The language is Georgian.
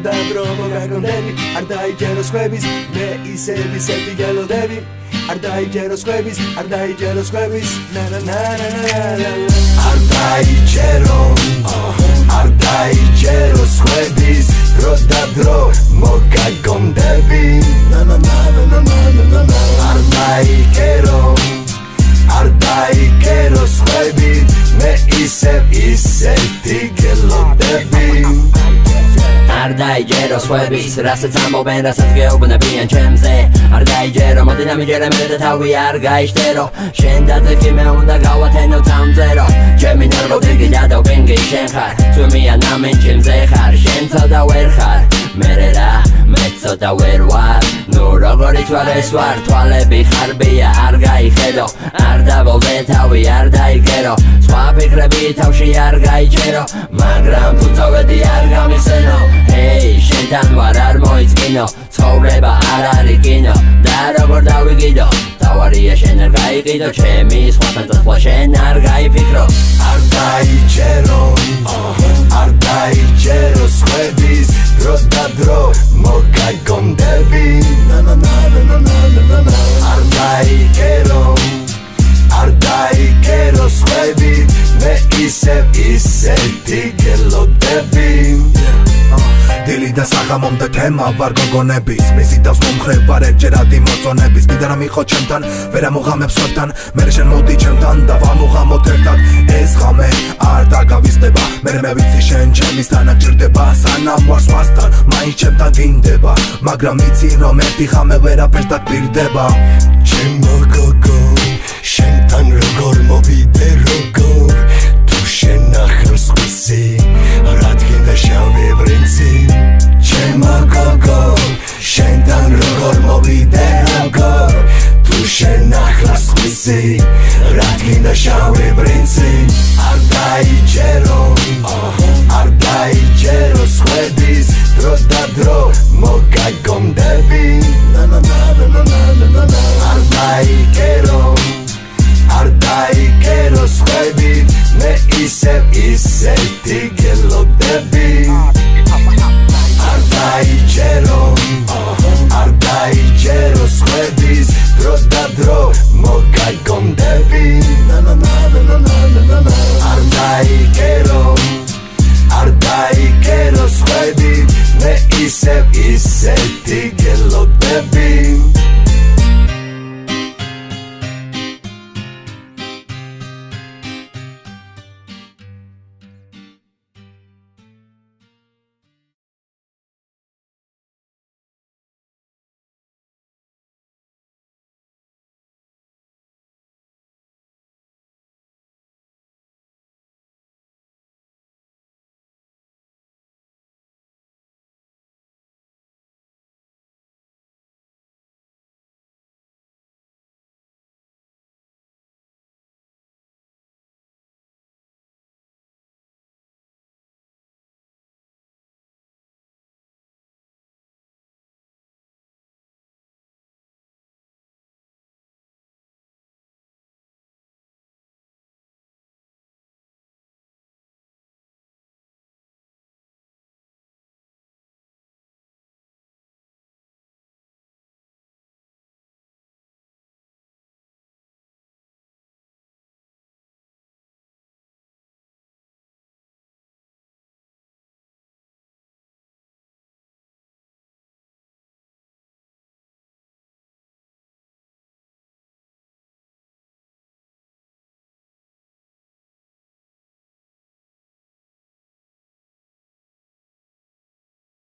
და დრო მოგაგონდები არ დაიჯეროს ხვების მე ისევ იგელოდები არ დაიჯეროს ხვების არ დაიჯეროს ხვების არ დაიჯეროს ხვების დრო და დრო მოგაგონდები არ დაიჯეროს ხვები მე ისევ იგელოდები არ დაიჯეროს ხვების რასაც ამბობენ რასაც გეუბნებიან ჩემზე არ დაიჯერო მოდი დამიჯერე მე და თავი არ გაიშტერო შენ დაძექი მე უნდა გავათენო თამძერო ჩემი ნერვები და ვენგი შენ ხარ ძვიმიან ამენ ჩემზე ხარ შენ ცოტა ვერ ხარ მერე რა მე ცოტა ვერ ვარ ნუ როგორი თვალეს ვარ თვალები ხარბია არ გაიხედო არ დავოლდე თავი არ დაიგერო სხვა ფიქრები თავში არ გაიჭერო მაგრამ თუ წავედი არ გამიხსენო ჰეი შენთან ვარ არ მოიწკინო ცხოვრება არ არის კინო და როგორ დავიგიდო თავარია შენ არ გაიყიდო ჩემი სხვათან წასვლა შენ არ გაიფიქრო არ დაიჯეროს ხვების დრო და დრო მოგაგონდები არ დაიჯეროს ხვები მე ისევ იგელოდები დილი და საღამომდე თემა ვარ გოგონების მისი დავს მომხრე ვარ ერთჯერადი მოწონების კიდე რამ იყო ჩემთან ვერ ამოღამებს ხებთან მერე შენ მოდი ჩემთან და ვამოღამოთ ერთად ეს ღამე არ დაგავიწყდება მერე მე ვიცი შენ ჩემისთანა გჭირდება სანამ ვარ სხვასთან მაინც ჩემთან გინდება მაგრამ იცი რომ ერთი ღამე ვერაფერს დაგპირდება ჩემო გოგო შენთან როგორ მოვიდე როგორ თუ შენ ახლოს ხვისი რადგან შავი პრინცი ჩემო გოგო შენთან როგორ მოვიდე როგორ თუ შენ ახლოს ხვისი რადგან შავი პრინცი არ დაიჯეროს